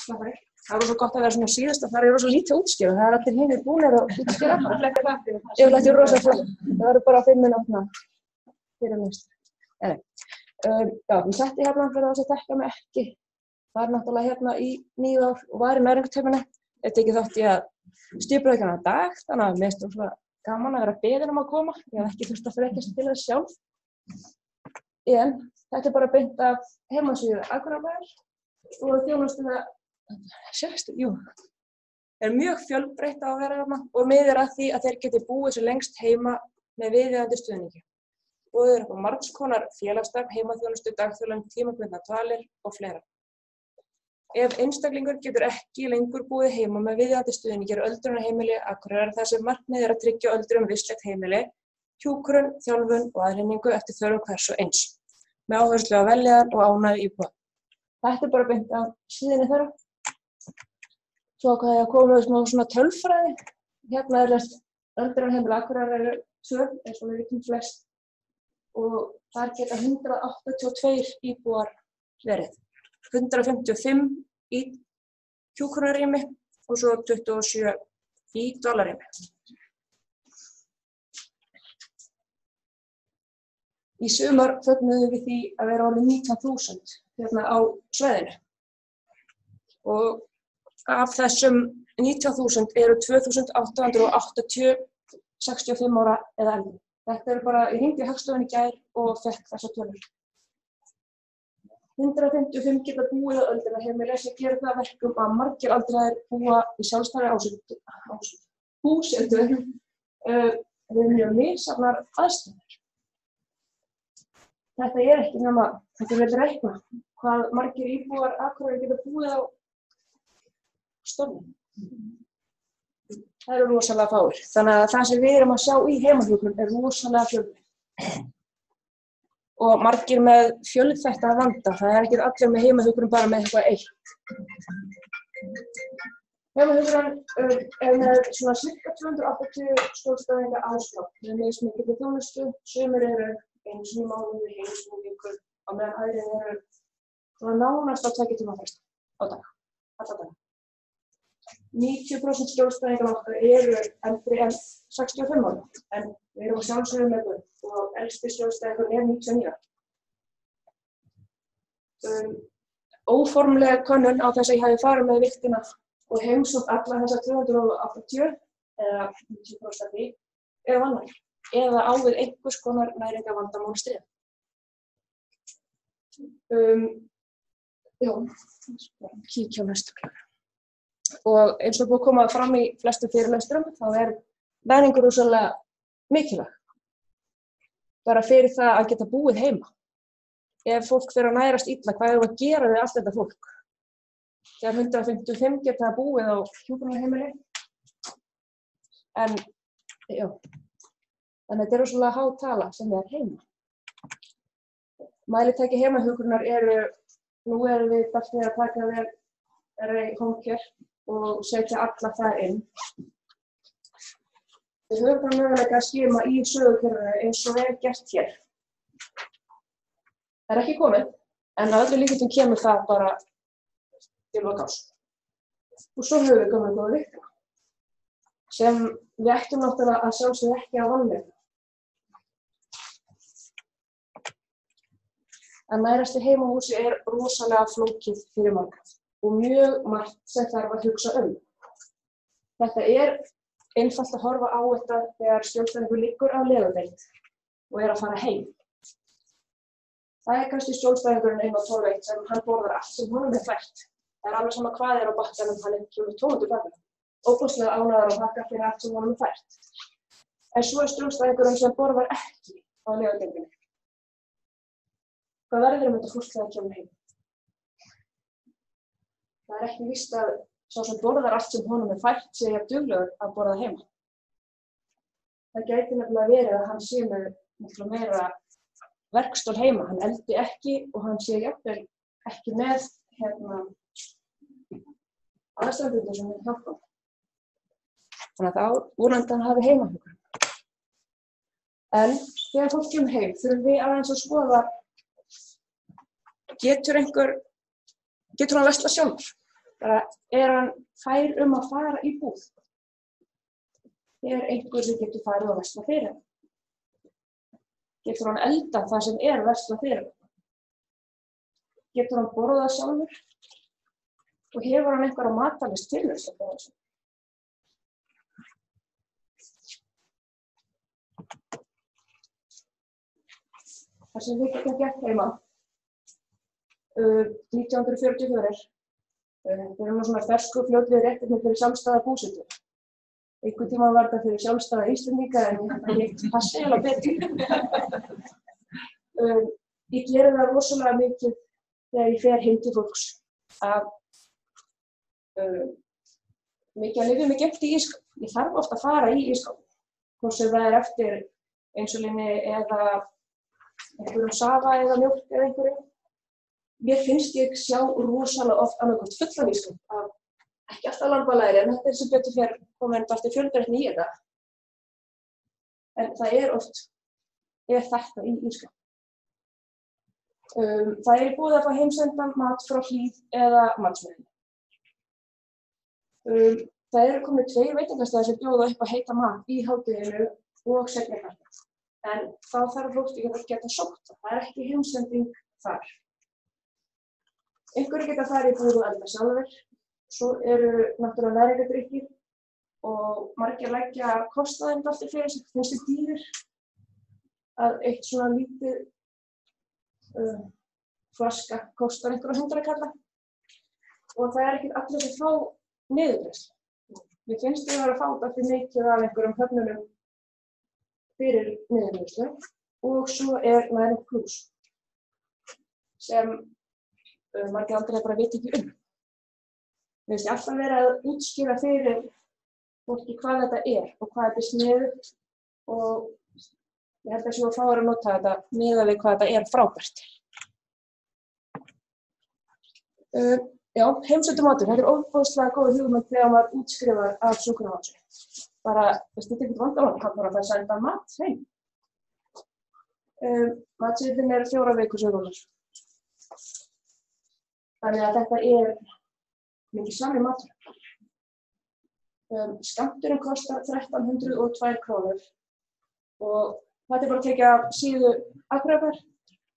Það er svo gott að vera svona síðast að það er rosa lítið útskýra. Það er allir hinir búnir að útskýra. Yfirleitt er rosa flott. Það eru bara 5 mínútna fyrir minnst. Já, ég setti hérna fyrir þess að þekka mig ekki. Það er náttúrulega hérna í 9 ár og var í næringarteymunni. Ég tekið þátt í að skipuleggja hana dag, þannig að mér finnst það gaman að vera beðin að koma. Ég hef ekki þurft að frekjast til þess sjálf. En þetta er bara beint af heimasíðu Akureyrarbæjar og þjónustuna er mjög fjölbreytt á að vera þarna og miðar að því að þeir geti búið sem lengst heima með viðeigandi stuðningi. Boðið upp á margs konar félagsstarf, heimaþjónustu, dagþjálfun, tímabundnar dvalir og fleira. Ef einstaklingur getur ekki lengur búið heima með viðeigandi stuðningi er öldrunarheimili Akureyrar þar sem markmiðið er að tryggja öldruðum vistlegt heimili, hjúkrun, þjálfun og aðhlynningu eftir þörfum hvers og eins, með áherslu á vellíðan og ánægju íbúa. Þetta er bara beint af síðunni þeirra. Svo hvað ég að koma með svona tölfræði. Hérna er öldrunarheimili Akureyrar eru 2, eins og við vitum flest. Og þar geta 182 íbúar verið. 155 í hjúkrunarrými og svo 27 í dvalarrými. Í sumar fögnuðum við því að vera orðið 19.000 hérna á svæðinu. Og af þessum 19.000 eru 2.880 65 ára eða eldri. Þetta er bara, ég hringdi í Hagstofunni í gær og fekk þessa tölur. 155 geta búið á öldrunarheimili sem gerir það að verkum að margir aldraðir búa í sjálfstæðri húseign við mjög misjafnar aðstæður. Þetta er ekki nema, þetta er reikna hvað margir íbúar Akureyrar geta búið á stofnun. Það eru rosalega fáir. Þannig að það sem við erum að sjá í heimahjúkrun er rosalega fjölbreytt. Og margir með fjölþætta vanda. Það er ekki allir með heimahjúkrun bara með eitthvað eitt. Heimahjúkrun er með svona cirka 280 skjólstæðinga áskrá. Það er mismikilli þjónustu. Sumir eru einu sinni í mánuði, einu sinni í viku, á meðan aðrir eru svona nánast á 2 tíma fresti á dag, alla daga. 90% skjólstæðingar okkar eru eldri en 65 ára, en við erum að sjálfsögðu með börn og elsti skjólstæðingur er 99 ára. Óformleg könnun á þess að ég hafi farið með vigtina og heimsótt alla þessa 280 eða 90% af því er vannar eða á við einhvers konar næringarvandamál stríða. Kíkja á næstu klukku. Og eins og búið að koma fram í flestum fyrirlestrum, þá er næringur rosalega mikilvæg. Bara fyrir það að geta búið heima. Ef fólk fer að nærast illa, hvað erum við að gera við allt þetta fólk? Þegar 155 geta búið á hjúkrunarheimili. En, já. Þannig að þetta er rosalega há tala sem er heima. Mælitæki heimahjúkrunar eru, nú erum við bara að taka við home care og setja alla það inn. Við höfum bara möguleika að skima í sögukerfinu eins og er gert hér. Það er ekki komið, en að öllu líkindum kemur það bara til loka árs. Og svo höfum við komið góða vigtina, sem við ættum náttúrulega að sjálfsögðu ekki að vanmeta. Að nærast í heimahúsi er rosalega flókið fyrir marga og mjög margt sem þarf að hugsa um. Þetta er einfalt að horfa á þetta þegar skjólstæðingur liggur á legudeild og er að fara heim. Það er kannski skjólstæðingurinn inn á 12 sem hann borðar allt sem honum er fært. Það er alveg sama hvað er á bakkanum, hann er kemur tónandi bakkanum. Óbúslega ánægður á bakka fyrir allt sem honum er fært. En svo er skjólstæðingurinn sem borðar ekki á legudeildinni. Hvað verður þetta fólk þegar það kemur heim? Það er ekki víst að sá sem borðar allt sem honum er fært sé jafn duglegur að borða heima. Það gæti nefnilega verið að hann sé með miklu meira verkstól heima. Hann eldi ekki og hann sé jafnvel ekki með aðstandandi sem hann hjálpa. Þannig að þá vonandi hann hafi heimahjúkrun. En þegar fólk kemur heim þurfum við aðeins að skoða getur hann versla sjálfur? Bara hann fær að fara í búð? Einhver sem getur farið að versla fyrir hann? Getur hann eldað það sem verslað fyrir hann? Getur hann borðað sjálfur? Og hefur hann einhverja matarlyst til þess að borða sjálfur? Það sem við getum gert heima 1944. Þetta nú svona fersku fljótlegir réttirnir fyrir sjálfstæða búsetu. Einhvern tímann var þetta fyrir sjálfstæða Íslendinga en ég passi eiginlega betur. Ég geri það rosalega mikið þegar ég fer heim til fólks að mikið af lyfjum geymt í ísskáp. Ég þarf oft að fara í ísskáp, hvort sem það eftir insúlíni eða einhverjum safa eða mjólk eða einhverju. Mér finnst ég sjá rosalega oft annaðhvort fullan ísskáp af ekki alltaf lambalæri en þetta sem betur fer komin aftur fjölbreytni í þetta. En það oft þetta í ísskáp. Það í boði að fá heimsendan mat frá Hlíð eða matsmiðjunni. Það komin 2 veitingastaðir sem bjóða upp að heita mat í hádeginu og seinni partinn. En þá þarf fólk að geta sótt það. Það ekki heimsending þar. Einhverjir geta farið í búð og elda sjálfir. Svo náttúrulega næringardrykkir og margir leggja kostnaðinn aftur fyrir sig. Finnst þið dýrir að eitt svona lítið flaska kostar einhverja 100 kalla. Og það ekkert allir sem fá niðurgreiðslu. Mér finnst ég að fá þetta fyrir mikið af einhverjum höfnunum fyrir niðurgreiðslu og svo næring plus sem margir aldrei bara vita ekki um. Mér finnst ég alltaf vera að útskýra fyrir fólki hvað þetta og hvað þetta sniðugt og ég held að svo að fáir að nota þetta miðað við hvað þetta frábært. Já, heimsendumatur. Þetta ofboðslega góð hugmynd þegar maður útskrifar af sjúkrahúsi. Bara, þetta ekkert vandamál, hann bara að senda mat heim. Matseðillinn 4 vikur sögunar. Þannig að þetta mikið sami matur. Skammturinn kostar 1302 krónur og þetta bara tekið af síðu Akureyrarbæjar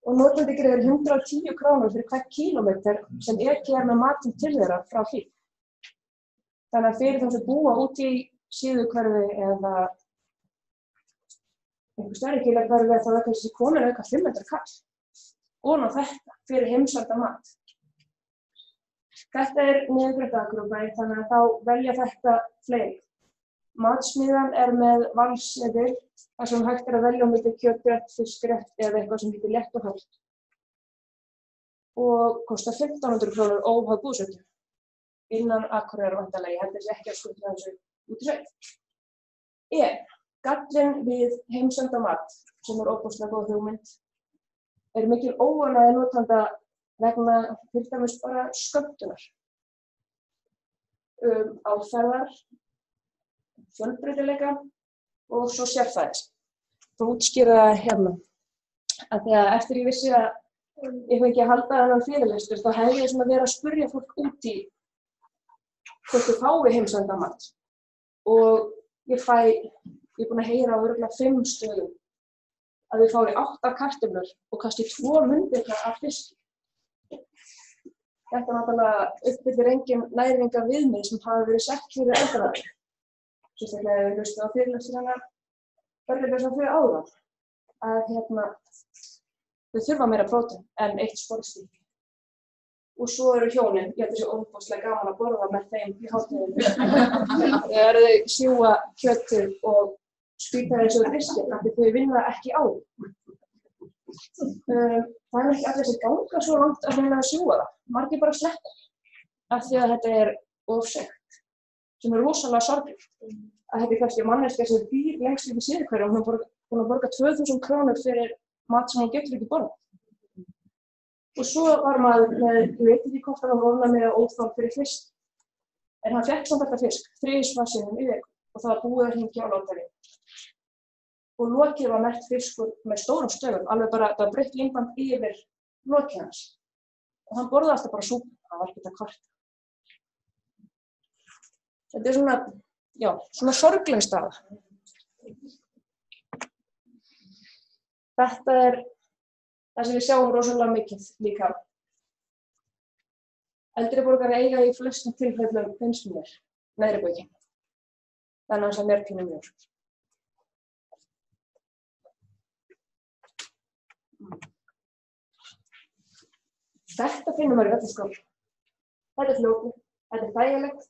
og notandi greiðir 110 krónur fyrir hvern kílómeter sem ekið með matinn til þeirra frá Hlíð. Þannig að fyrir þeim sem búa úti í síðuhverfi eða einhver stærri kílómeterhverfi þá kannski komin auka 500 kall. Og þetta fyrir heimsenda mat. Þetta niðurgreitt Akureyrarbæjar þannig að þá velja þetta fleiri. Matsmiðjan með valseðil þar sem hægt að velja á milli kjötrétt, fiskrétt eða eitthvað sem heitir létt og hált. Og kostar 1500 krónur óháð búsetu. Innan Akureyrar væntanlega, ég held þessi ekki að skuldra þessu út í sveit. Gallinn við heimsenda mat, sem ofboðslega góð hugmynd, mikil óánægja notanda vegna til dæmis bara skömmtunar. Áferðar, fjölbreytileika og svo sérfræðis. Þú útskýra það hérna. Af því að eftir ég vissi að ég fengi að halda þennan fyrirlestur, þá hefði ég verið að spyrja fólk út í hvort þau fái heimsenda mat. Og ég er búin að heyra á örugglega 5 stöðum að þau fái 8 kartöflur og kannski 2 munnbita af fiski. Þetta náttúrulega uppfyllir engin næringarviðmið sem hafa verið sett fyrir eldaraðir. Sérstaklega ef við hlustum á fyrirlesturina örlítið sem fyrir áðan að þau þurfa meira prótein en eitt sporðstík. Og svo hjónin, ég held þessi ofboðslega gaman að borða með þeim í hádeginu. Þegar þau sjúga kjötið og spýta þessu fiskinn af því þau vinna ekki á. Það ekki allir sem ganga svo langt að reyna að sjúga það. Margir bara sleppa af því að þetta ofsegt, sem rosalega sorglegt. Að þetta kannski manneskja sem býr lengst upp í síðuhverfi og hún er búin að borga 2000 krónur fyrir mat sem hún getur ekki borðað. Og svo var maður með, ég veit ekki hvort hann var með óþál fyrir fisk, en hann fékk samt þetta fisk 3 sinnum í viku og það var búið að hringja á látari. Og lokið var merkt fiskur með stórum stöfum, alveg bara þetta var breitt límband yfir lokið hans. Og hann borðaði alltaf bara súpu, hann var ekki það kvarta. Þetta svona, já, svona sorgleg staða. Þetta það sem við sjáum rosalega mikið líka. Eldri borgarar eiga í flestum tilfellum, finnst mér, neðri baukinn. Þannig að mér pínum mjög. Þetta finnum maður í öllum skólum. Þetta flókið, þetta þægilegt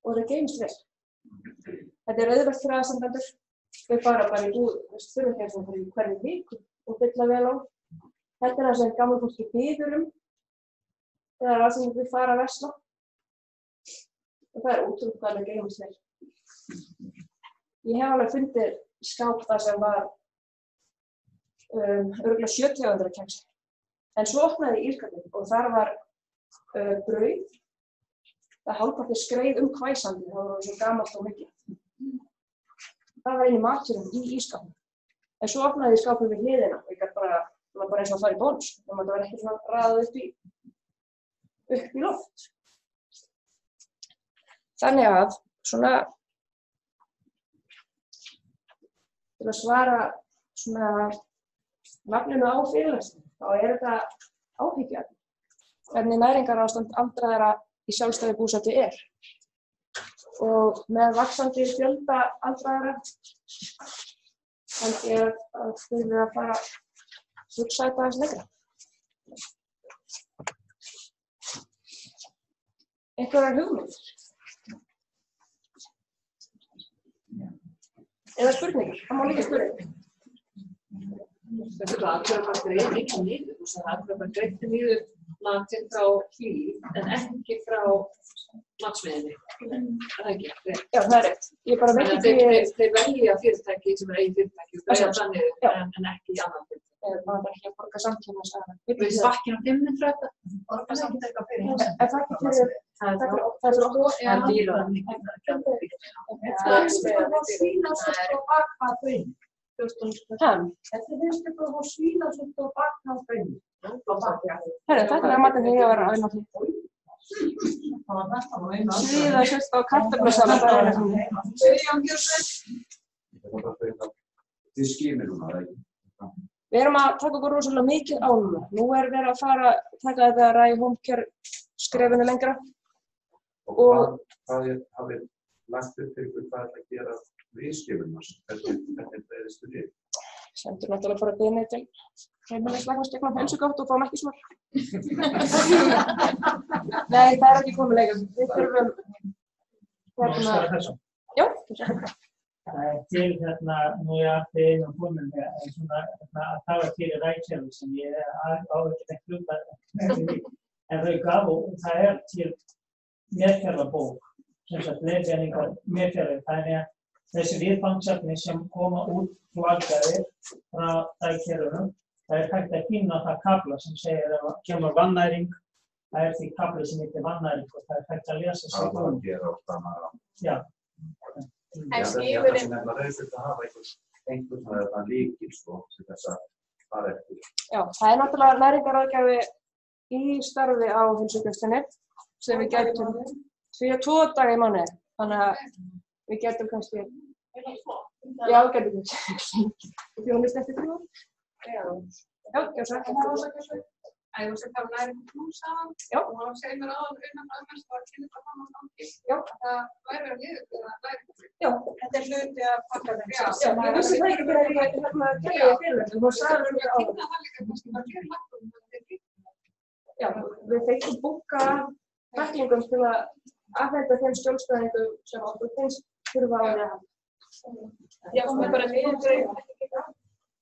og þetta geymst vel. Þetta auðvelt fyrir aðstandendur. Þau fara bara í búð, þurfa ekki eins og hverju viku og fylla vel á. Þetta það sem gamla fólki biður þegar aðstandendur fara að versla. Og það ótrúlega hvað þetta geymst vel. Ég hef alveg fundið skáp þar sem var örugglega 70 tegundar kex. En svo opnaði ég ísskápinn og þar var brauð. Það hálfpartið skreið hvæsandi, það var svo gamalt og mikið. Það var eini maturinn í ísskápnum. En svo opnaði ég skápinn við hliðina og ég gat bara eins og að fara í bónus. Það var ekki svona raðað upp í loft. Þannig að svona til að svara svona nafninu á fyrirlestinni, þá þetta áhyggjuefni. Hvernig næringarástand aldraðra í sjálfstæðri búsetu Og með vaxandi fjölda aldraðra held ég að þurfi að fara að hugsa þetta aðeins lengra. Einhverjar hugmyndir? Eða spurningar? Það má líka spyrja. Þetta aðgröfar bara greið ekki niður, aðgröfar greiði niður matinn frá Hlíð en ekki frá matsmiðinni. Það ekki rétt. Já, það rétt. Ég bara veit ekki. Þeir velja fyrirtæki sem eigin fyrirtæki og greiða það niður en ekki annan fyrirtæki. Það er ekki að borga samtímastaðar. Við svakkinn á 500 frá þetta. Borga samtíma fyrir. Er það ekki fyrir? Það er okkur. Það er dýrar. Það er svínasúrt og bakað bein. Þetta finnst ykkur að fá svínasúrt og bakað bein. Herru, þetta matinn þegar ég var að vinna því. Svínasúrt og kartöflusalat. Þið skimir núna, það ekki? Við erum að taka okkur rosalega mikið á núna. Nú verið að fara að taka þetta ræði homecare skrefinu lengra. Og hvað hafið lagt upp fyrir hvað að gera við skimunum? Hvernig breiðistu við? Sendur náttúrulega bara beiðni til heimilislæknis gegnum heilsugott og fáum ekki svar. Nei, það er ekki komið lengur. Við þurfum Já, til nú allir einum búinum svona að það var til í rækjörðu sem ég áður ekki hluta en þau gaf og það til meðferðarbók sem sagt leiðbeiningar meðferðir þannig að þessi viðfangsefni sem koma út flaggaðir frá rækjörðunum það hægt að finna það kafla sem segir að kemur vannæring það því kafli sem heitir vannæring og það hægt að lesa sig Já. Það sem nefnilega rauðsett að hafa einhvern líkil sem þess að fara eftir. Já, það er náttúrulega næringarráðgjafi í starfi á heilsugæslunni sem við gætum 2 daga í mánuði. Þannig að við gætum kannski Já, gætum við þjónust eftir 3 ár. Já, sagt. Þú sem það var næringu plús aðan og hann segir mér aðan unnafræðmest var kynnt að fram á gangi. Það væri að niðurgreiða næringu. Já, þetta hluti að pakka þetta. Já, ég vissi það ekki fyrir að ég gæti fyrir fyrirlestum. Hún sagði mér á það. Það líka kannski bara fyrir læknum þegar þeir líka. Já, við fengum búka bæklingum til að afhenda þeim skjólstæðingum sem okkur finnst þurfa á því að hafa. Já, það er bara niðurgreiða.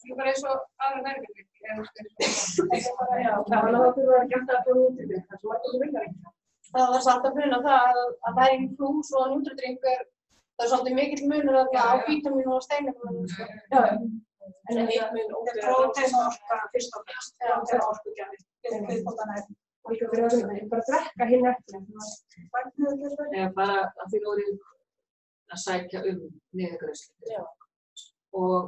Það er bara eins og aðra næringu. Já, þannig að það þurfa að geta að fá nútrydrykk, það sem ekki vilja ekki. Það var samt að finna það að næring plús og nútrydrykk það er svolítið mikill munur á vítamínu og steinefnum. Já, en próteinorka fyrst og fremst. Það er orkugjafi. Og líka fyrir það sem bara drekka hinn eftir. Bara að því nú að sækja niðurgreiðslu. Og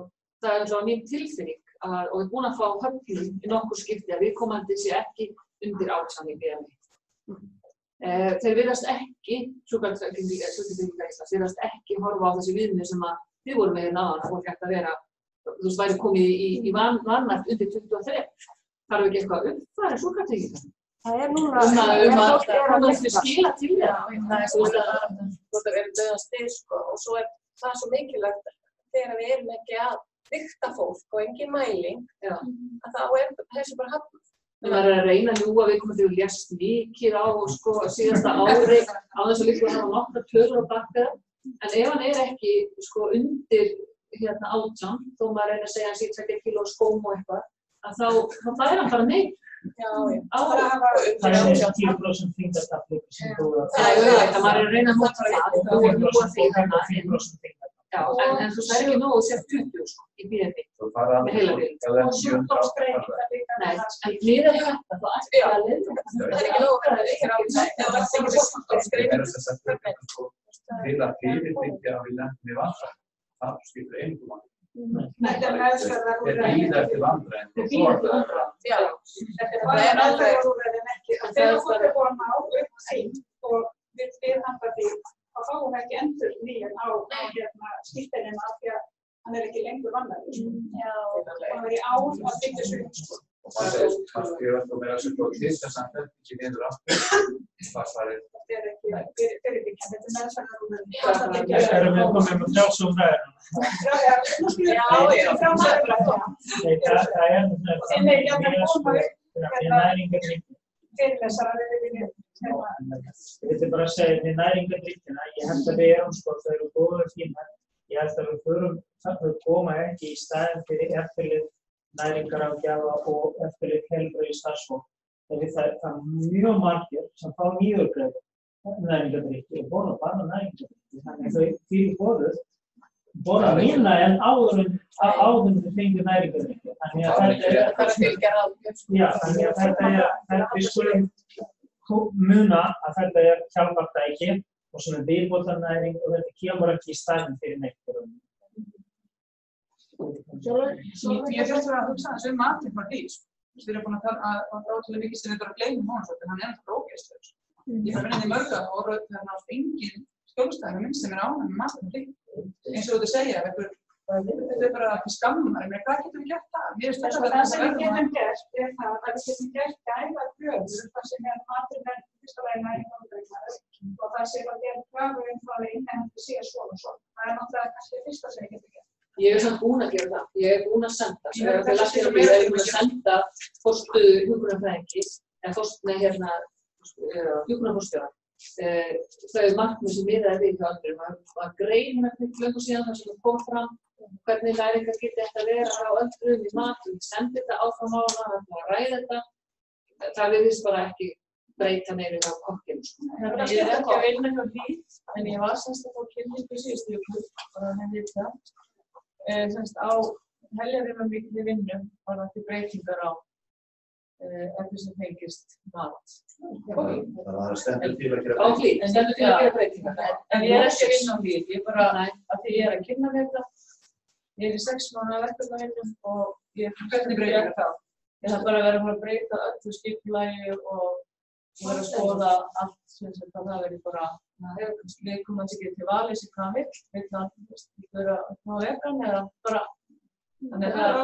það er alltaf mín tilfinning og við búin að fá höfnum í nokkur skipti að viðkomandi sé ekki undir 18 í BMI. Þeir virðast ekki, Sjúkratryggingar Íslands, virðast ekki horfa á þessi viðmið sem að við vorum með hérna áðan, að fólk ætti að vera, þú veist, væri komið í vanmætt undir 23. Þarf ekki eitthvað að uppfæra Sjúkratryggingar? Það núna, það skila til það. Það er döðan stig, sko, og svo það svo mikilvægt þegar við erum ekki að vigta fólk og engin mæling, að þá þessu bara hafnað. Það að reyna að ljúga viðkomandi og lést mikið á sko, síðasta ári á þess að líka að hafa nokkra tölur á bakka. En ef hann ekki sko, undir 18, þó maður reyna að segja hann sé 20 kíló skóm og eitthvað, að þá fær hann bara nei. Það er 10% þyngdartafli sem þú það maður að reyna að nota það og ljúga því þarna. Já, en þú særi ekki nógu að setja 20 sko, í BNP með heila bíl. Og sjúkdómsbreytingar líka. Nei, en miðað við þetta, þá ætti það að leiða. Það er ekki nógu að það er ekki Til að fyrirbyggja að við lendum í vandræðum. Það skiptir engum máli. Þetta er meðferðar Þeir bíða eftir vandræðum. Já, það er meðferðarúrræðin ekki. Þegar fólk er búin á sín og við viðhandla því, þá fáum við ekki endur nýjan á skiptinum af því að hann er ekki lengur vandaður. Hann er í ár að byggja sig. Og maður segir að mér að segja til þess að þetta ekki niður aftur. Þetta er ekki fyrirbyggjandi, þetta er meðferðarúrræðin. Erum við komið með frjálsumræður? Já, frjálsumræður. Það næringarríkina. Ég vil bara segja því næringarríkina, ég held að við erum sko, þau eru góður tímar. Ég held að við koma ekki í staðinn fyrir eftirlit næringaráðgjafa og eftirlit heilbrigðisstarfsfólk. Það er mjög margir sem fá niðurgreitt næringarríki og borða bara næringarríki. Þannig að þau fyrir borða minna en áður við fengur næringarríki. Þannig að við skulum muna að þetta hjálpartæki og svona viðbótarnæring og þetta kemur ekki í staðinn fyrir neitt. Ég þurfti að hugsa þessu matinn var dýr. Við erum búin að tala ótrúlega mikið sem við bara gleymum honum, hann er náttúrulega ógeðslegur. Ég var vinnandi í mörg ár og þarna ást engin skjólstæðingur minn sem ánægður með matinn var dýr. Eins og þú segja, þetta er bara til skammar, hvað getum við gert það? Það sem við getum gert er það að við getum gert gæfa kröfur, það sem matinn er fyrsta lagi næringarríkina og það sem að gera kröfur það að innheimta sé svona og svona. Það er náttúrulega kannski fyrsta sem við getum gert. Ég samt búin að gera það. Ég búin að senda. Ég búin að senda forstöðu hjúkrunarfræðingi, hjúkrunarforstjóra. Þau markmið sem miðaði við hjá öðrum var grein með löngu síðan þar sem kom fram hvernig næringar geti þetta að vera á öðrum í mat. Við sendum þetta áfram á hana, við ætlum að ræða þetta. Það virðist bara ekki breyta meira á kokkinu. Ég er ekki að vinna hjá því, en ég var semst að fá kynningu síðustu viku og henni þetta. Semst á heljarina mikilli vinnu var það til breytingar á eftir sem fengist mat. Það stendur til að gera breytingar. Stendur til að gera breytingar. En ég er ekki að vinna á því, ég er bara að því ég er að kynna þetta. Ég er í 6 mánaða verkefnavinnum og ég er hvernig breytingar þá. Ég þarf bara að vera að breyta öllu skipulagi og vera að skoða allt sem það verður bara viðkomandi ekki til valið sig hvað vill hann vera á vegan eða bara þannig að það er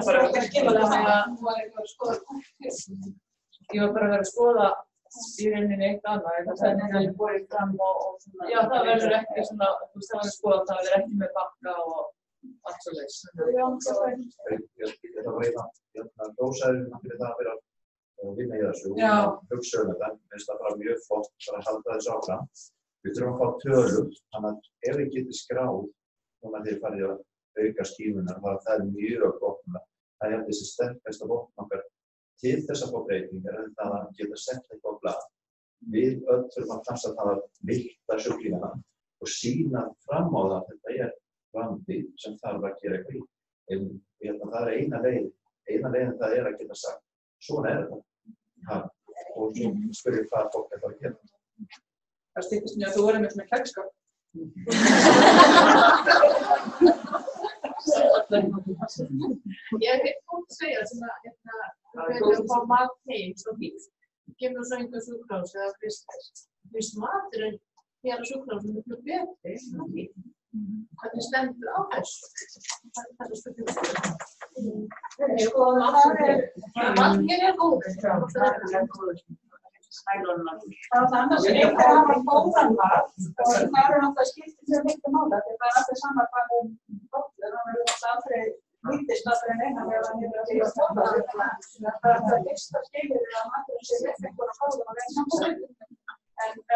bara að skilja það að ég var bara að vera að skoða í rauninni eitt annað en það er borið fram og já það verður ekki svona þú veist það verður að skoða það verður ekki með bakka og allt svo leys. Þetta var eitthvað dósaður fyrir það að vera vinna í þessu og hugsa þetta, finnst það bara mjög flott bara að halda þessu áfram. Við þurfum að fá tölur, þannig að ef við getum skráð núna þegar farið að auka skímunar, það er mjög gott. Það er þessi sterkasta vopn okkar til þess að fá breytingar en það að geta sett eitthvað á blað. Við öll þurfum að passa það að vigta sjúklingana og sýna fram á það að þetta er vandi sem þarf að gera eitthvað í. Ég held að það er eina leiðin það er að geta sagt svona er þetta. Og svo spyrir hvað fólk er að gera. Það stýttist mjög að þú verður með svona klækskap. Ég hef fólk segja sem að við fá mat heim svo fínt. kemur svo einhver sjúkrahús eða fyrst maturinn hér á sjúkrahúsinu miklu betri, hvernig stendur á þessu? Það er spurning. Maturinn góður. Það annars eitthvað að hafa góðan mat og það náttúrulega skiptir mjög miklu máli því það alltaf sama hvað bollur, hann aldrei nýttist aldrei neina með að nýta því að það fyrsta skilur að maturinn sé einhver að fáða og reyna samstöðu.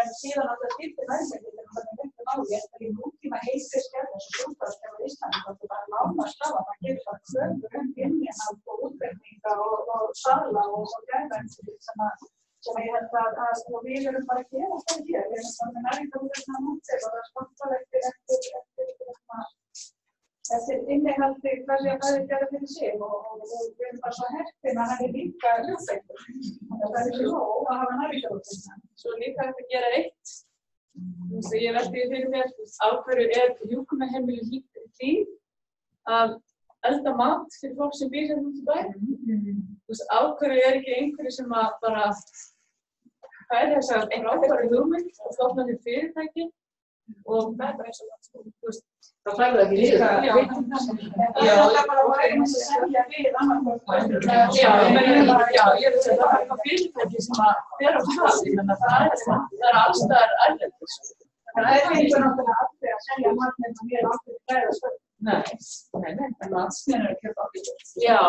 En síðan alltaf skiptir næsingin þegar það miklu máli eftir í nútíma heilbrigðiskerfi eins og sjúkrahúskerfi á Íslandi þá er bara lágmarks á að það gerir bara kröfur innihald og útreikninga og sarla og gæðaeftirlit sem ég held að við erum bara að gera það hér. Við erum bara með næringarútreikna mútið og það skortar eftir innihaldi hvað sem það gera fyrir sig og við erum bara svo heppin að hann líka ljúfengur. Það svo nóg að hafa næringarútreikna. Svo líka hægt að gera eitt. Ég velti því fyrir mér, af hverju hjúkrunarheimili hlýtt að elda mat fyrir fólk sem býr hérna út í bæ? Af hverju ekki einhverju sem að bara færi þessa frábæru hugmynd og stofna fyrir fyrirtæki og þetta eins og það færði ekki líka. Já, það bara væri að selja fyrir annan fólk. Já, ég veit að það er eitthvað fyrirtæki sem að fer á stað, það er alls staðar erlendis. Það er einhver náttúrulega aldrei að selja matnum og mér aldrei græða Nei, en matsmenn eru að kjöpa allir. Já,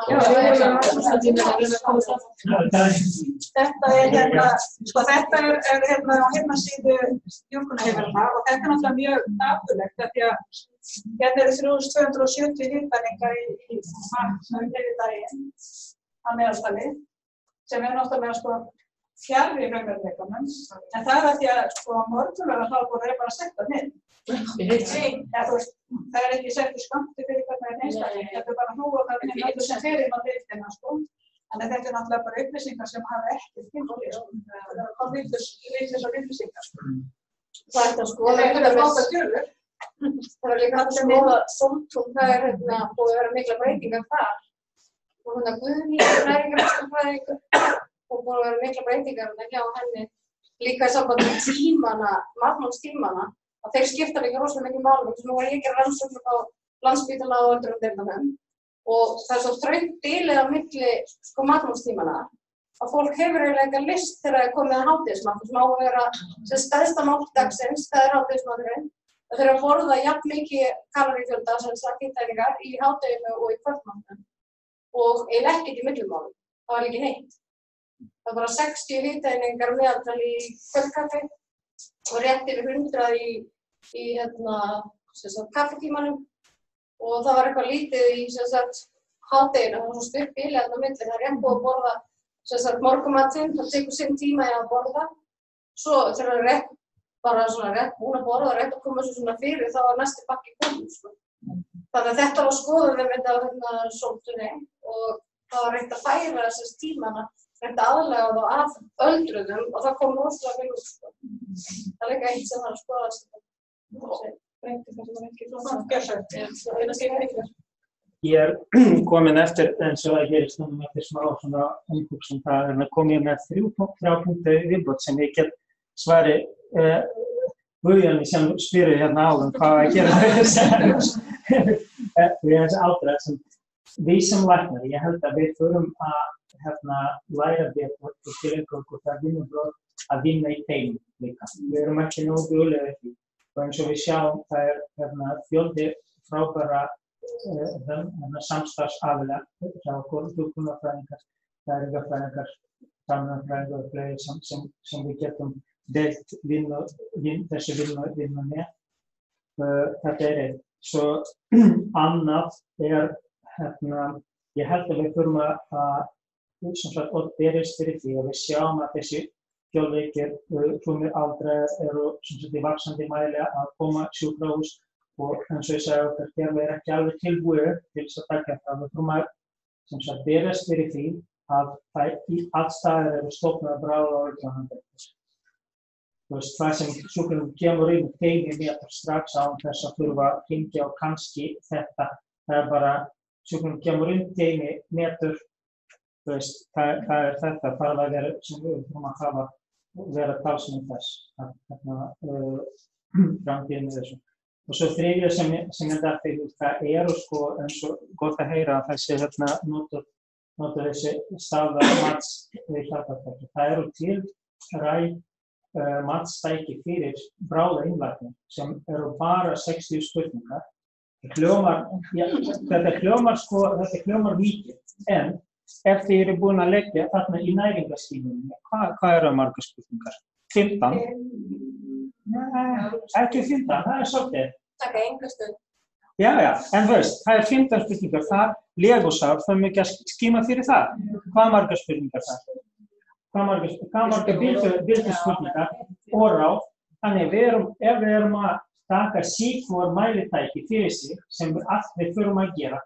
Þetta er hérna á heimasíðu hjúkrunarheimilanna og þetta er náttúrulega mjög dapurlegt því að hérna eru 3270 hitaningar í daginn að meðaltali sem er náttúrulega fjarri raunveruleikanum en það er að því að morgunverðar hálfbúr er bara að setja niður. Það er ekki settur skammti fyrir hvernig einstakling, þetta er bara nú og það er ekki sem fyrir á deildina Þannig að þetta er náttúrulega bara upplýsingar sem hafa ekki fylgir. Það er vitlausar upplýsingar. Það er að skoða þetta flóta tölur. Það er líka að skoða Sóltún, það er búið að vera mikla breytingar þar. Og hún Guðný er næringarfræðingur og búið að vera mikla breytingar hjá henni. Líka í sambandi með tímana, matmálstímana, að þeir skipta líka rosalega mikið máli. Nú er ég að gera rannsóknir á Landspítala og öldrunardeildunum. Og það er svo þröngt bilið á milli matmálstímana að fólk hefur eiginlega enga list þegar það er komið að hádegismat sem á að vera sem stærsta máltíð dagsins, það er hádegismaturinn. Það þurfa að borða jafn mikið kalorífjölda sem hitaeiningar í hádeginu og í kvöldmatnum og eiginlega ekkert í millumálum. Það var ekki neitt. Það var bara 60 hitaeiningar meðaltal í kvöldkaffi og rétt yfir 100 í kaffitímanum. Og það var eitthvað lítið í hádeginu, það var svo stutt bilið þarna á milli, það er rétt búið að borða morgunmatinn, það tekur sinn tíma í að borða. Svo þegar það er rétt búin að borða, rétt að koma svo fyrir, þá var næsti bakki kominn. Þannig að þetta var skoðað við þetta á Sóltunni og það var reynt að færa þessast tímana, reynt að aðlaga þá að öldruðum og það kom rosalega vel út. Það er líka eitt sem var að skoðast. Ég er komin eftir, eins og það gerist núna eftir smá svona umhugsun, það er að koma ég með 3 punkti viðbót sem ég get svari Guðjóni sem spyrir hérna áðan hvað að gera þessi aldra sem við sem læknar, ég held að við förum að læra betur og til einhverjum það vinnubrot að vinna í teimi líka. Við erum ekki nógu duglegir því. Og eins og við sjáum, það er fjöldi frábæra samstarfsaðila hjá hjúkrunarfræðingar, næringarfræðingar, talmeinafræðingar og fleiri sem við getum deilt þessi vinnu með. Þetta er eitt. Svo annað er, ég held að við þurfum að berjast fyrir því að við sjáum að þessi fjölveikir, hrúmir aldraðir eru í vaxandi mæli að koma sjúkrahús og eins og ég sagði okkar kerfi er ekki alveg tilbúið til þess að taka það. Við þurfum að berjast fyrir því að alls staðar eru stofnaðar bráða og öldrunardeildir. Það sem sjúklingum kemur inn teimi metur strax án þess að þurfa að hringja og kannski þetta. Það er bara sjúklingum kemur inn teimi metur það þetta, það að vera, sem við þurfum að vera talsmenn þess, framtíðin með þessu. Og svo þriðja sem þetta það sko eins og gott að heyra að þessi nota þessi staða mats við hjartatæki. Það til matstæki fyrir bráða innlækni sem bara 60 spurningar. Þetta hljómar mikið, en ef þið eru búin að leggja þarna í næringarskýringunni, hvað margar spurningar? 15? Ekki 15, það svolítið. Taka enga stund. Já, en það 15 spurningar þar, legosár, það ekki að skíma fyrir það. Hvað margar spurningar þar? Hvað margar bylduspurningar og ráð? Þannig ef við erum að taka síkvor mælitæki fyrir sig, sem við þurfum að gera,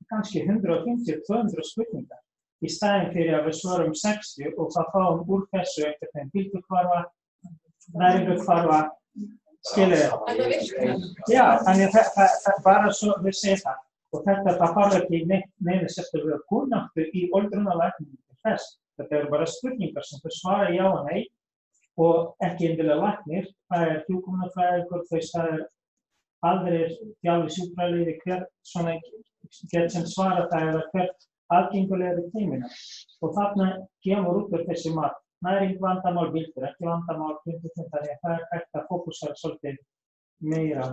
kannski 150-200 spurningar, í staðinn fyrir að við svörum 60 og það fáum úr þessu eftir þeim bylduhvarfa, næringarhvarfa, skilur. Já, þannig það bara svo við segjum það. Og þetta þarf ekki neina sérstaklega kunnáttu í öldrunarlækningu til þess. Þetta bara spurningar sem þau svara já og nei og ekki endilega læknir. Það hjúkrunarfræðingur, það aðrir þjálfi sjúkraliði, hver svona sem svara það hver aðgengulegri teimina. Og þarna kemur út úr þessi mat. Næring vandamál bildur, ekki vandamál bildur, þannig að það hægt að fókusera svolítið meira.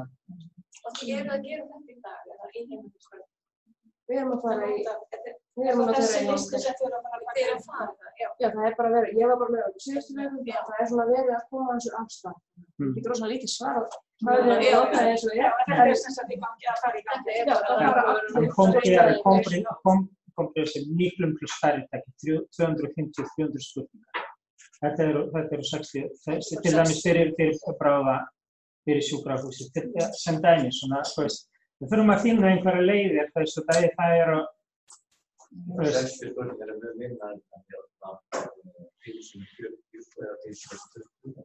Og þið að gera þetta í dag, eða í heimildisverð? Við erum að fara í... Þessi listi sem þið eru að fara það, já. Já, það bara verið, ég var bara með á síðustu vegum, það svona verið að koma þessu afstæð. Það getur rosalega lítið svar og það er eins og þetta sem sagt í gangi að fara í gangi. Kom þessi miklum stærritæki, 250-300 spurningar. Þetta eru 60, til dæmis fyrir bráða, fyrir sjúkrahúsi, sem dæmi svona, við þurfum að finna einhverja leiðir, það eru 60 spurningar mjög minna fyrir sem 40 eða fyrir sem 20.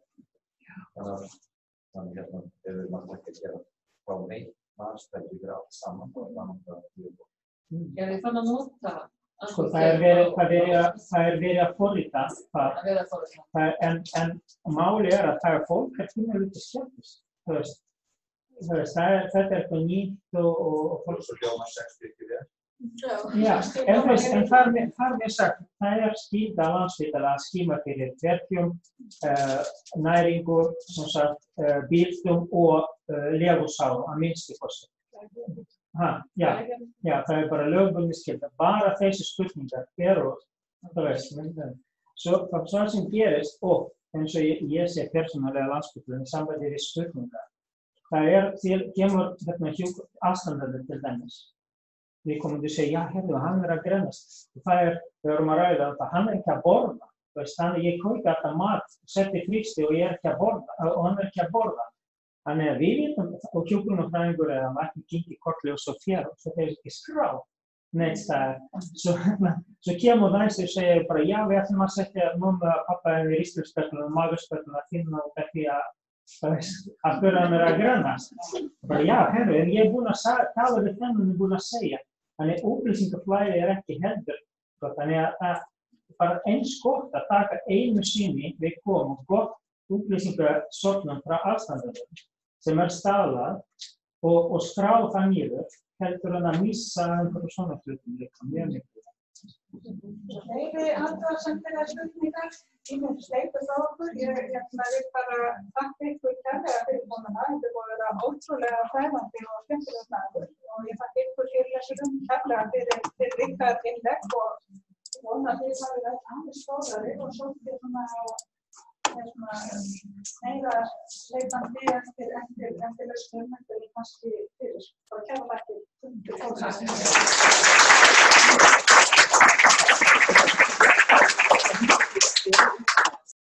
Þannig ef við mátt ekki að gera frá neitt, matstæki fyrir allt saman, Já, við fann að nota. Sko, það verið að forrita það, en máli að það fólk finna lítið skemmtist. Þetta eitthvað nýtt og fólk svo hljóma 60 ekki vel. Já, en þar með sagt, það skýta Landspítala að skíma fyrir verkjum, næringu, bíldum og legosár að minnstu kosti. Já, það bara lögbundið skylda. Bara þessi spurningar eru, svo það sem gerist, og eins og ég sé persónulega Landspítalann í sambandi við spurningar, það kemur aðstandendur til dæmis. Við komum að segja, já, hann að grennast. Og við erum að ræða að hann ekki að borða. Þannig ég kaupi alltaf mat, setti frysti og ég ekki að borða, og hann ekki að borða. Þannig að við vitum, og hjúkrunarfræðingur eða læknir kynnti kortlega og svo þetta ekki skrá neitt staðar. Svo kemur næst og segir bara, já, við ætlum að setja mamma og pappa í ristilspöllum og magarspöllum að finna út af því að börja mér að grennast. Bara, já, en ég er búinn að tala við þennan, ég er búinn að segja. Þannig upplýsingaflæði ekki heldur. Þannig að það bara eins gott að taka einu sinni við komum gott upplýsingasöfnum frá aðstandendum sem staðlað og skrá það niður, heldur hann að missa einhverju svona hlutum líka mjög mikið. Fleiri athugasemdir eða spurningar, ég myndi sleita frá okkur. Ég vil bara þakka ykkur kærlega fyrir komuna. Þetta er búið að vera ótrúlega fræðandi og skemmtilega dagur og ég þakka ykkur fyrirlesurum kærlega fyrir ykkar innlegg og vona að þið hafið verið aðeins góðari og svolítið meira leitandi eftir lausnum en kannski fyrir. Bara kærlega þakkir.